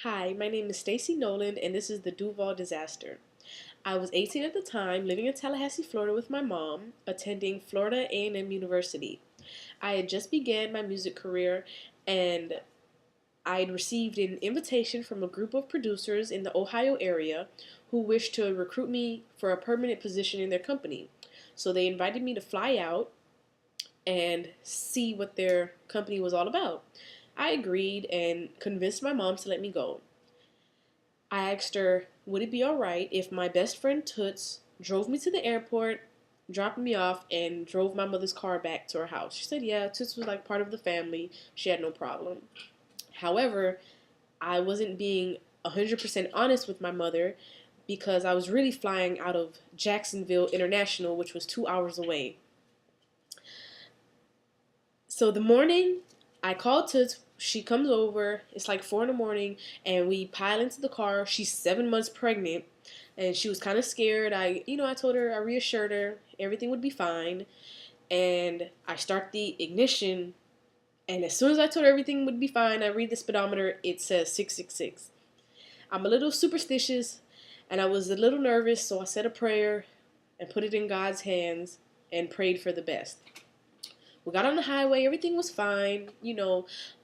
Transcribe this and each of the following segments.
Hi, my name is Stacy Nolan, and this is the Duval disaster. I was 18 at the time, living in Tallahassee, Florida with my mom, attending Florida A&M University. I had just began my music career, and I had received an invitation from a group of producers in the Ohio area who wished to recruit me for a permanent position in their company. So they invited me to fly out and see what their company was all about. I agreed and convinced my mom to let me go. I asked her, would it be alright if my best friend Toots drove me to the airport, dropped me off, and drove my mother's car back to her house? She said, yeah, Toots was like part of the family. She had no problem. However, I wasn't being 100% honest with my mother because I was really flying out of Jacksonville International, which was 2 hours away. So the morning I called Toots, she comes over. It's like 4 in the morning, and we pile into the car. She's 7 months pregnant, and she was kind of scared. I told her, I reassured her everything would be fine, and I start the ignition. And as soon as I told her everything would be fine, I read the speedometer. It says 666. I'm a little superstitious, and I was a little nervous, so I said a prayer and put it in God's hands and prayed for the best. We got on the highway, everything was fine,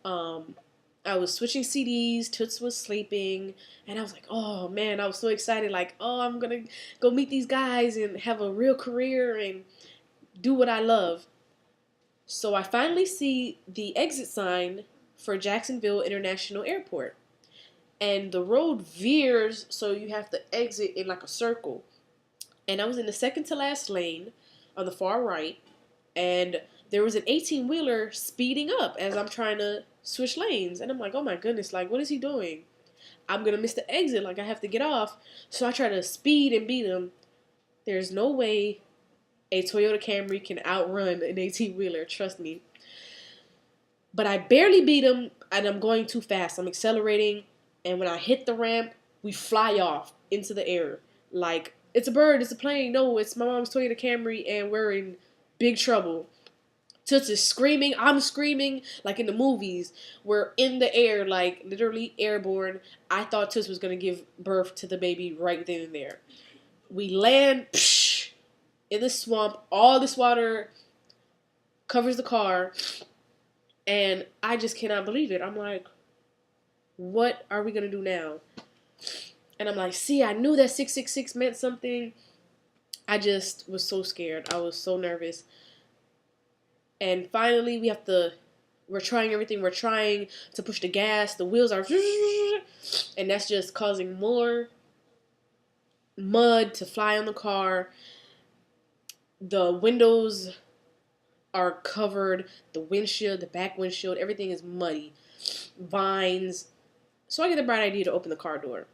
I was switching CDs, Toots was sleeping, and I was like, oh man, I was so excited, like, oh, I'm gonna go meet these guys and have a real career and do what I love. So I finally see the exit sign for Jacksonville International Airport, and the road veers, so you have to exit in like a circle. And I was in the second to last lane on the far right, and there was an 18-wheeler speeding up as I'm trying to switch lanes. And I'm like, oh my goodness, like, what is he doing? I'm going to miss the exit, like, I have to get off. So I try to speed and beat him. There's no way a Toyota Camry can outrun an 18-wheeler, trust me. But I barely beat him, and I'm going too fast. I'm accelerating, and when I hit the ramp, we fly off into the air. Like, it's a bird, it's a plane. No, it's my mom's Toyota Camry, and we're in big trouble. Toots is screaming, I'm screaming, like in the movies. We're in the air, like literally airborne. I thought Toots was going to give birth to the baby right then and there. We land in the swamp. All this water covers the car, and I just cannot believe it. I'm like, what are we going to do now? And I'm like, see, I knew that 666 meant something. I just was so scared. I was so nervous. And finally, we're trying everything. We're trying to push the gas. The wheels are, and that's just causing more mud to fly on the car. The windows are covered. The windshield, the back windshield, everything is muddy. Vines. So I get the bright idea to open the car door.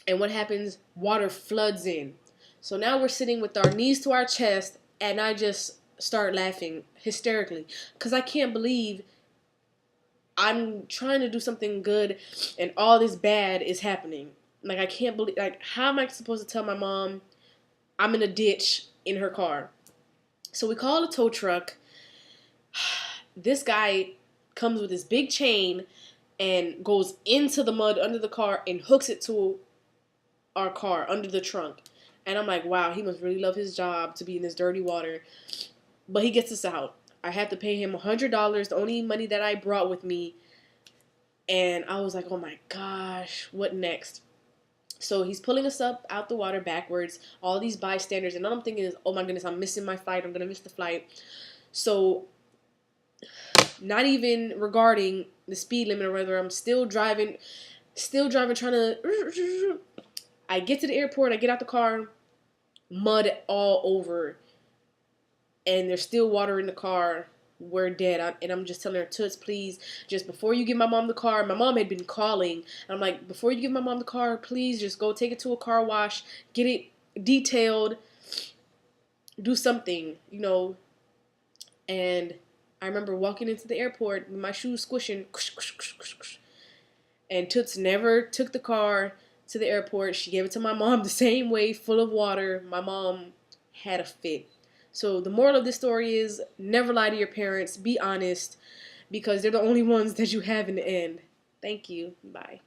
And what happens? Water floods in. So now we're sitting with our knees to our chest, and I just start laughing hysterically because I can't believe I'm trying to do something good and all this bad is happening. Like, I can't believe, like, how am I supposed to tell my mom I'm in a ditch in her car? So we call a tow truck. This guy comes with this big chain and goes into the mud under the car and hooks it to our car under the trunk. And I'm like, wow, he must really love his job to be in this dirty water. But he gets us out. I had to pay him $100, the only money that I brought with me. And I was like, oh my gosh, what next? So he's pulling us up out the water backwards, all these bystanders. And all I'm thinking is, oh my goodness, I'm missing my flight. I'm going to miss the flight. So not even regarding the speed limit or whether I'm still driving, trying to... I get to the airport, I get out the car, mud all over. And there's still water in the car. We're dead. And I'm just telling her, Toots, please, just before you give my mom the car. My mom had been calling. And I'm like, before you give my mom the car, please just go take it to a car wash. Get it detailed. Do something, And I remember walking into the airport with my shoes squishing. And Toots never took the car to the airport. She gave it to my mom the same way, full of water. My mom had a fit. So the moral of this story is never lie to your parents. Be honest because they're the only ones that you have in the end. Thank you. Bye.